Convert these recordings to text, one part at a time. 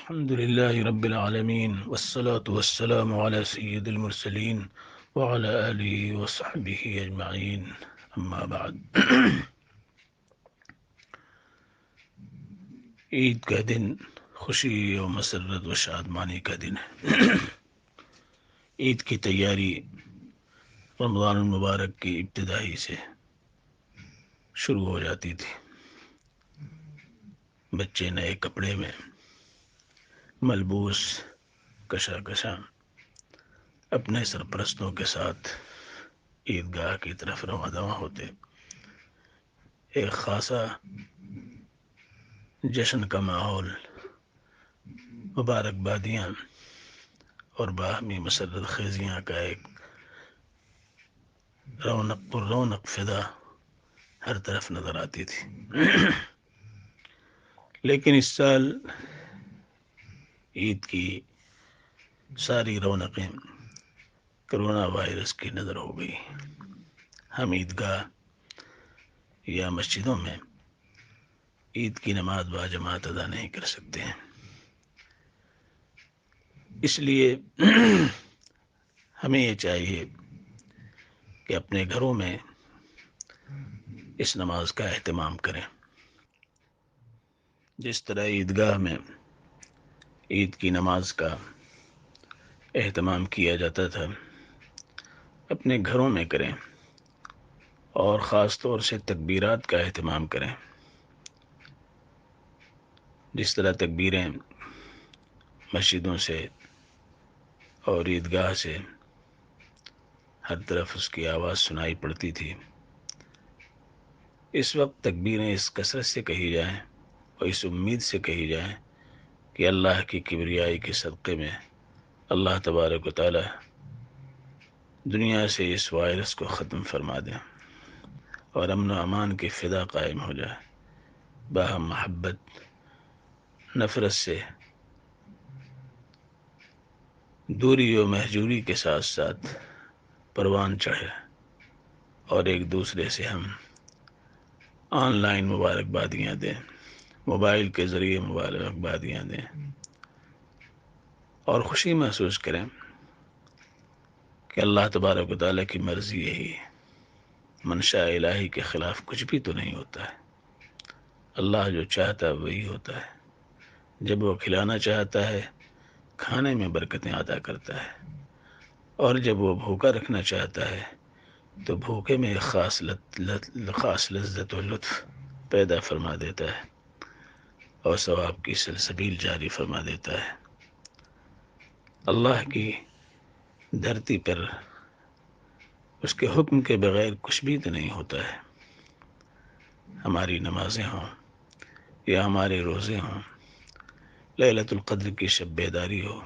الحمد لله رب العالمين والصلاة والسلام على سيد المرسلين وعلى آله وصحبه أجمعين أما بعد عید کا دن خوشی و مسرت و شادمانی کا دن ہے۔ عید کی تیاری رمضان المبارک کی ابتدائی سے شروع ہو جاتی تھی۔ بچے نئے کپڑے میں ملبوس کشا کشا اپنے سرپرستوں کے ساتھ عیدگاہ کی طرف رواں ہوتے۔ ایک خاصا جشن کا ماحول، مبارکبادیاں اور باہمی مسرت خیزیاں کا ایک رونق فضا ہر طرف نظر آتی تھی۔ لیکن اس سال عید کی ساری رونقیں کرونا وائرس کی نظر ہو گئی۔ ہم عیدگاہ یا مسجدوں میں عید کی نماز باجماعت ادا نہیں کر سکتے ہیں۔ اس لیے ہمیں یہ چاہیے کہ اپنے گھروں میں اس نماز کا اہتمام کریں۔ جس طرح عیدگاہ میں عید کی نماز کا اہتمام کیا جاتا تھا، اپنے گھروں میں کریں اور خاص طور سے تکبیرات کا اہتمام کریں۔ جس طرح تکبیریں مسجدوں سے اور عیدگاہ سے ہر طرف اس کی آواز سنائی پڑتی تھی، اس وقت تکبیریں اس کثرت سے کہی جائیں اور اس امید سے کہی جائیں کہ اللہ کی کبریائی کے صدقے میں اللہ تبارک و تعالی دنیا سے اس وائرس کو ختم فرما دیں اور امن و امان کی فضا قائم ہو جائے۔ باہم محبت نفرت سے دوری و مہجوری کے ساتھ ساتھ پروان چڑھے اور ایک دوسرے سے ہم آن لائن مبارکبادیاں دیں، موبائل کے ذریعے مبارکبادیاں دیں اور خوشی محسوس کریں کہ اللہ تبارک و تعالیٰ کی مرضی یہی ہے۔ منشاء الہی کے خلاف کچھ بھی تو نہیں ہوتا ہے۔ اللہ جو چاہتا ہے وہی ہوتا ہے۔ جب وہ کھلانا چاہتا ہے کھانے میں برکتیں عطا کرتا ہے، اور جب وہ بھوکا رکھنا چاہتا ہے تو بھوکے میں ایک خاص لذت و لطف پیدا فرما دیتا ہے اور ثواب کی سلسبیل جاری فرما دیتا ہے۔ اللہ کی دھرتی پر اس کے حکم کے بغیر کچھ بھی تو نہیں ہوتا ہے۔ ہماری نمازیں ہوں یا ہمارے روزے ہوں، لیلۃ القدر کی شب بیداری ہو،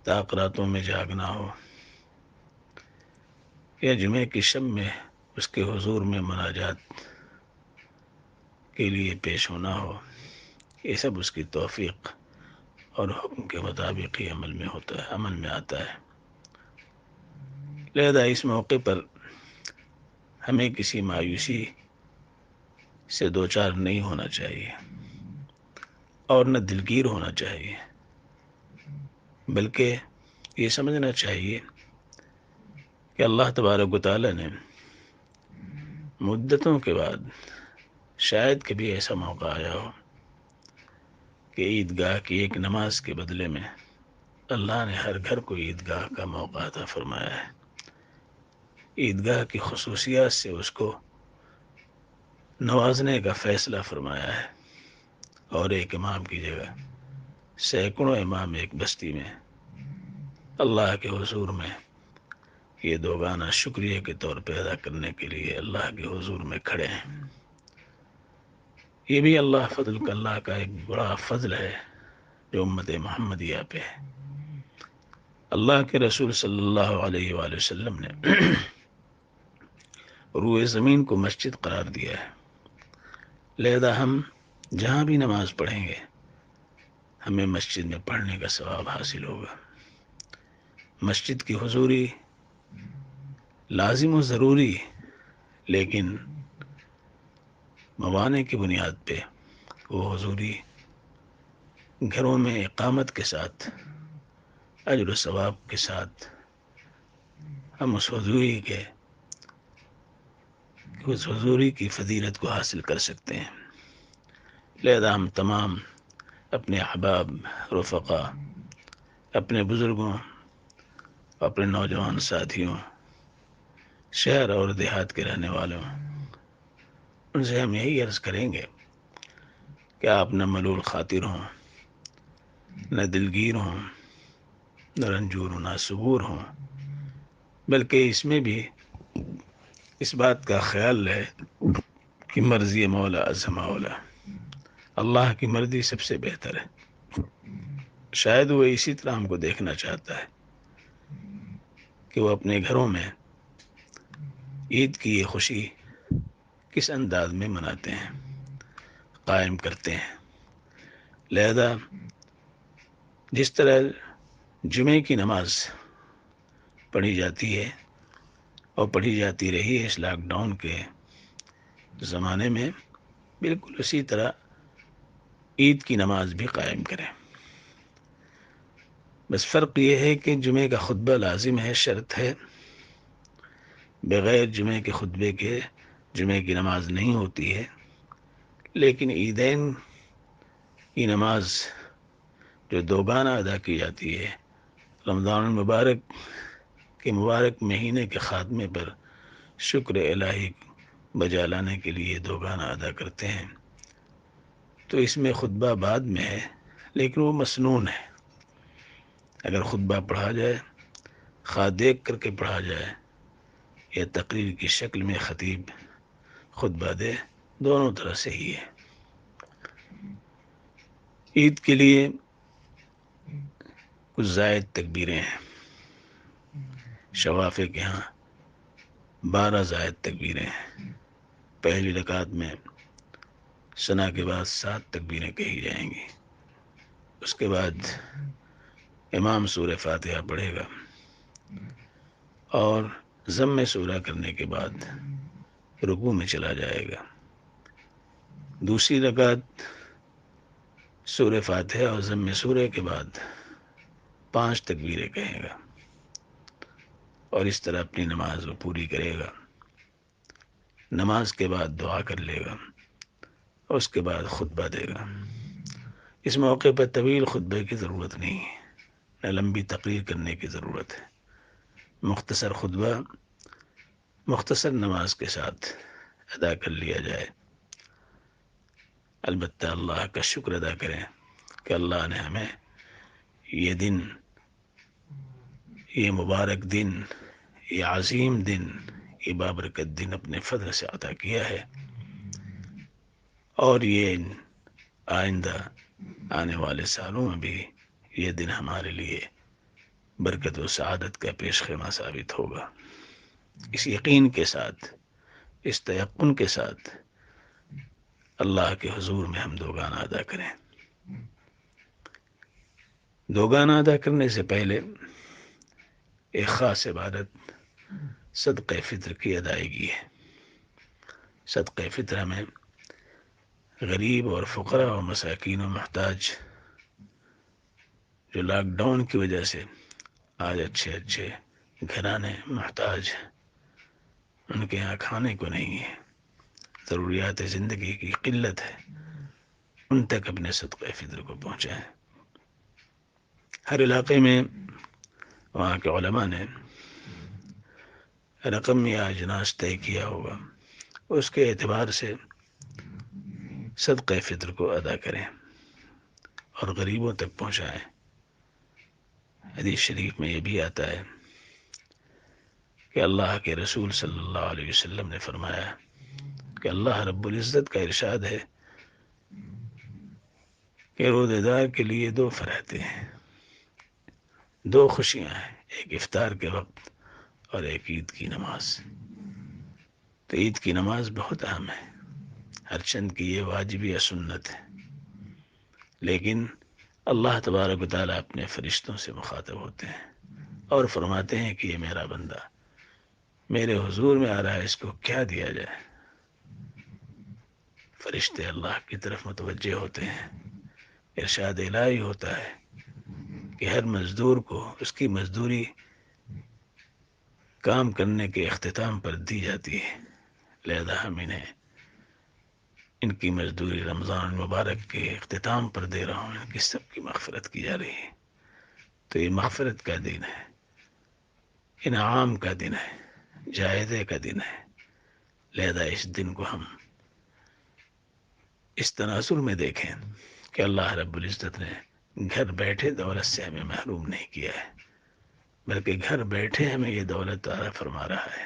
تاقراتوں میں جاگنا ہو، یا جمعے کی شب میں اس کے حضور میں مناجات کے لیے پیش ہونا ہو، یہ سب اس کی توفیق اور حکم کے مطابق ہی عمل میں آتا ہے۔ لہذا اس موقع پر ہمیں کسی مایوسی سے دوچار نہیں ہونا چاہیے اور نہ دلگیر ہونا چاہیے، بلکہ یہ سمجھنا چاہیے کہ اللہ تبارک و تعالیٰ نے مدتوں کے بعد شاید کبھی ایسا موقع آیا ہو کہ عیدگاہ کی ایک نماز کے بدلے میں اللہ نے ہر گھر کو عیدگاہ کا موقع عطا فرمایا ہے۔ عیدگاہ کی خصوصیات سے اس کو نوازنے کا فیصلہ فرمایا ہے، اور ایک امام کی جگہ سینکڑوں امام ایک بستی میں اللہ کے حضور میں یہ دوگانہ شکریہ کے طور پہ ادا کرنے کے لیے اللہ کے حضور میں کھڑے ہیں۔ یہ بھی اللہ کا ایک بڑا فضل ہے جو امت محمدیہ پہ ہے۔ اللہ کے رسول صلی اللہ علیہ وآلہ وسلم نے روئے زمین کو مسجد قرار دیا ہے، لہذا ہم جہاں بھی نماز پڑھیں گے ہمیں مسجد میں پڑھنے کا ثواب حاصل ہوگا۔ مسجد کی حضوری لازم و ضروری، لیکن موانع کی بنیاد پہ وہ حضوری گھروں میں اقامت کے ساتھ، اجر و ثواب کے ساتھ ہم اس حضوری کی فضیلت کو حاصل کر سکتے ہیں۔ لہذا ہم تمام اپنے احباب، رفقا، اپنے بزرگوں، اپنے نوجوان ساتھیوں، شہر اور دیہات کے رہنے والوں، ان سے ہم یہی عرض کریں گے کہ آپ نہ ملول خاطر ہوں، نہ دلگیر ہوں، نہ رنجور ہوں، نہ صبور ہوں، بلکہ اس میں بھی اس بات کا خیال رہے کہ مرضی مولا عز مولا، اللہ کی مرضی سب سے بہتر ہے۔ شاید وہ اسی طرح ہم کو دیکھنا چاہتا ہے کہ وہ اپنے گھروں میں عید کی یہ خوشی کس انداز میں مناتے ہیں، قائم کرتے ہیں۔ لہذا جس طرح جمعے کی نماز پڑھی جاتی ہے اور پڑھی جاتی رہی ہے اس لاک ڈاؤن کے زمانے میں، بالکل اسی طرح عید کی نماز بھی قائم کریں۔ بس فرق یہ ہے کہ جمعے کا خطبہ لازم ہے، شرط ہے، بغیر جمعے کے خطبے کے جمعے کی نماز نہیں ہوتی ہے۔ لیکن عیدین کی نماز جو دوگانہ ادا کی جاتی ہے، رمضان المبارک کے مبارک مہینے کے خاتمے پر شکر الہی بجا لانے کے لیے دوگانہ ادا کرتے ہیں، تو اس میں خطبہ بعد میں ہے، لیکن وہ مسنون ہے۔ اگر خطبہ پڑھا جائے، خواہ دیکھ کر کے پڑھا جائے یا تقریر کی شکل میں خطیب خطبہ دے، دونوں طرح سے ہی ہے۔ عید کے لیے کچھ زائد تکبیریں ہیں، شوافے کے ہاں 12 زائد تکبیریں ہیں۔ پہلی رکعت میں ثنا کے بعد 7 تکبیریں کہی جائیں گی، اس کے بعد امام سورہ فاتحہ پڑھے گا اور ضم سورہ کرنے کے بعد رکوع میں چلا جائے گا۔ دوسری رکعت سورہ فاتحہ اور ضم سورہ کے بعد 5 تکبیریں کہے گا اور اس طرح اپنی نماز وہ پوری کرے گا۔ نماز کے بعد دعا کر لے گا اور اس کے بعد خطبہ دے گا۔ اس موقع پر طویل خطبے کی ضرورت نہیں ہے، نہ لمبی تقریر کرنے کی ضرورت ہے۔ مختصر خطبہ مختصر نماز کے ساتھ ادا کر لیا جائے۔ البتہ اللہ کا شکر ادا کریں کہ اللہ نے ہمیں یہ دن، یہ مبارک دن، یہ عظیم دن، یہ بابرکت دن اپنے فضل سے عطا کیا ہے، اور یہ آئندہ آنے والے سالوں میں بھی یہ دن ہمارے لیے برکت و سعادت کا پیش خیمہ ثابت ہوگا۔ اس یقین کے ساتھ، اس تیقن کے ساتھ اللہ کے حضور میں ہم دوگانہ ادا کریں۔ دوگانہ ادا کرنے سے پہلے ایک خاص عبادت صدقہ فطر کی ادائیگی ہے۔ صدقہ فطر ہمیں غریب اور فقراء اور مساکین و محتاج جو لاک ڈاؤن کی وجہ سے آج اچھے گھرانے محتاج، ان کے یہاں کھانے کو نہیں ہے، ضروریات زندگی کی قلت ہے، ان تک اپنے صدقہ فطر کو پہنچائیں۔ ہر علاقے میں وہاں کے علماء نے رقم یا اجناس طے کیا ہوگا، اس کے اعتبار سے صدقہ فطر کو ادا کریں اور غریبوں تک پہنچائیں۔ حدیث شریف میں یہ بھی آتا ہے کہ اللہ کے رسول صلی اللہ علیہ وسلم نے فرمایا کہ اللہ رب العزت کا ارشاد ہے کہ روزے دار کے لیے 2 فرحتیں ہیں، 2 خوشیاں ہیں، ایک افطار کے وقت اور ایک عید کی نماز۔ تو عید کی نماز بہت اہم ہے، ہر چند کی یہ واجب یا سنت ہے، لیکن اللہ تبارک و تعالیٰ اپنے فرشتوں سے مخاطب ہوتے ہیں اور فرماتے ہیں کہ یہ میرا بندہ میرے حضور میں آ رہا ہے، اس کو کیا دیا جائے۔ فرشتے اللہ کی طرف متوجہ ہوتے ہیں، ارشاد الہی ہوتا ہے کہ ہر مزدور کو اس کی مزدوری کام کرنے کے اختتام پر دی جاتی ہے، لہذا ہم انہیں ان کی مزدوری رمضان المبارک کے اختتام پر دے رہا ہوں، ان کی سب کی مغفرت کی جا رہی ہے۔ تو یہ مغفرت کا دن ہے، انعام کا دن ہے، جائزے کا دن ہے، لہذا اس دن کو ہم اس تناظر میں دیکھیں کہ اللہ رب العزت نے گھر بیٹھے دولت سے ہمیں محروم نہیں کیا ہے، بلکہ گھر بیٹھے ہمیں یہ دولت عطا فرما رہا ہے۔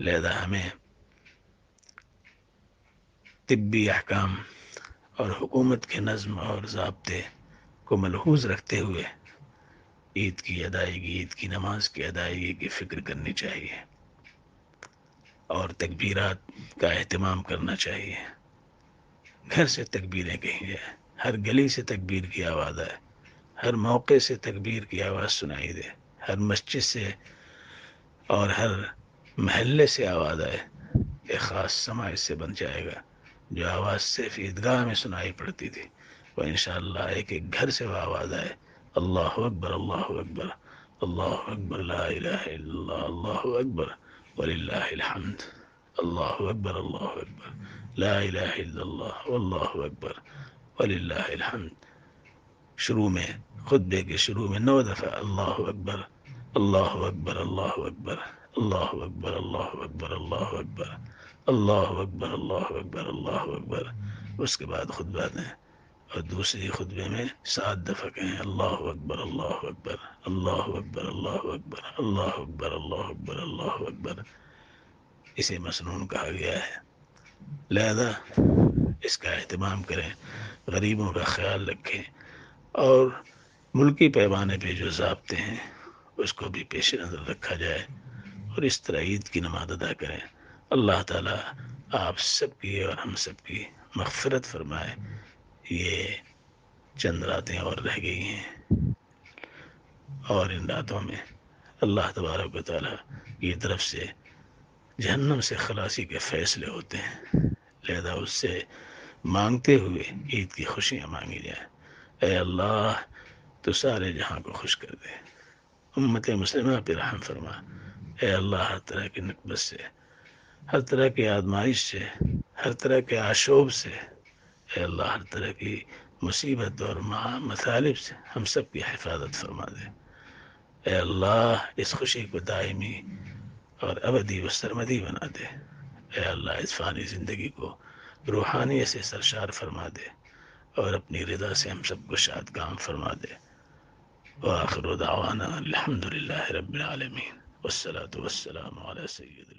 لہذا ہمیں طبی احکام اور حکومت کے نظم اور ضابطے کو ملحوظ رکھتے ہوئے عید کی ادائیگی، عید کی نماز کی ادائیگی کی فکر کرنی چاہیے اور تکبیرات کا اہتمام کرنا چاہیے۔ گھر سے تکبیریں کہیں جائیں، ہر گلی سے تکبیر کی آواز آئے، ہر موقع سے تکبیر کی آواز سنائی دے، ہر مسجد سے اور ہر محلے سے آواز آئے۔ ایک خاص سماع اس سے بن جائے گا، جو آواز صرف عیدگاہ میں سنائی پڑتی تھی وہ انشاءاللہ ایک ایک گھر سے وہ آواز آئے، اللہ اکبر اللہ اکبر اللہ اکبر لا الہ الا اللہ اللہ اکبر وللہ الحمد، اللہ اکبر اللہ اکبر لا الہ الا اللہ واللہ اکبر وللہ الحمد۔ شروع میں خطبے کے شروع میں 9 دفعہ اللہ اکبر اللہ اکبر اللہ اکبر اللہ اکبر اللہ اکبر اللہ اکبر اللہ اکبر اللہ اکبر اللہ اکبر، اس کے بعد خطبہ دیں اور دوسری خطبے میں 7 دفعہ کہیں اللہ اکبر اللہ اکبر اللہ اکبر اللہ اکبر اللہ اکبر اللہ اکبر اللہ اکبر۔ اسے مسنون کہا گیا ہے، لہذا اس کا اہتمام کریں، غریبوں کا خیال رکھیں اور ملکی پیمانے پہ جو ضابطے ہیں اس کو بھی پیش نظر رکھا جائے اور اس طرح عید کی نماز ادا کریں۔ اللہ تعالیٰ آپ سب کی اور ہم سب کی مغفرت فرمائے۔ یہ چند راتیں اور رہ گئی ہیں اور ان راتوں میں اللہ تبارک و تعالیٰ کی طرف سے جہنم سے خلاصی کے فیصلے ہوتے ہیں، لہذا اس سے مانگتے ہوئے عید کی خوشیاں مانگی جائیں۔ اے اللہ تو سارے جہاں کو خوش کر دے، امت مسلمہ پہ رحم فرما۔ اے اللہ ہر طرح کی نکبت سے، ہر طرح کی آزمائش سے، ہر طرح کے آشوب سے، اے اللہ ہر طرح کی مصیبت اور مطالب سے ہم سب کی حفاظت فرما دے۔ اے اللہ اس خوشی کو دائمی اور ابدی و سرمدی بنا دے۔ اے اللہ اس فانی زندگی کو روحانیت سے سرشار فرما دے اور اپنی رضا سے ہم سب کو شاد کام فرما دے۔ وآخر دعوانا الحمد للہ رب العالمین والصلاة والسلام علی سید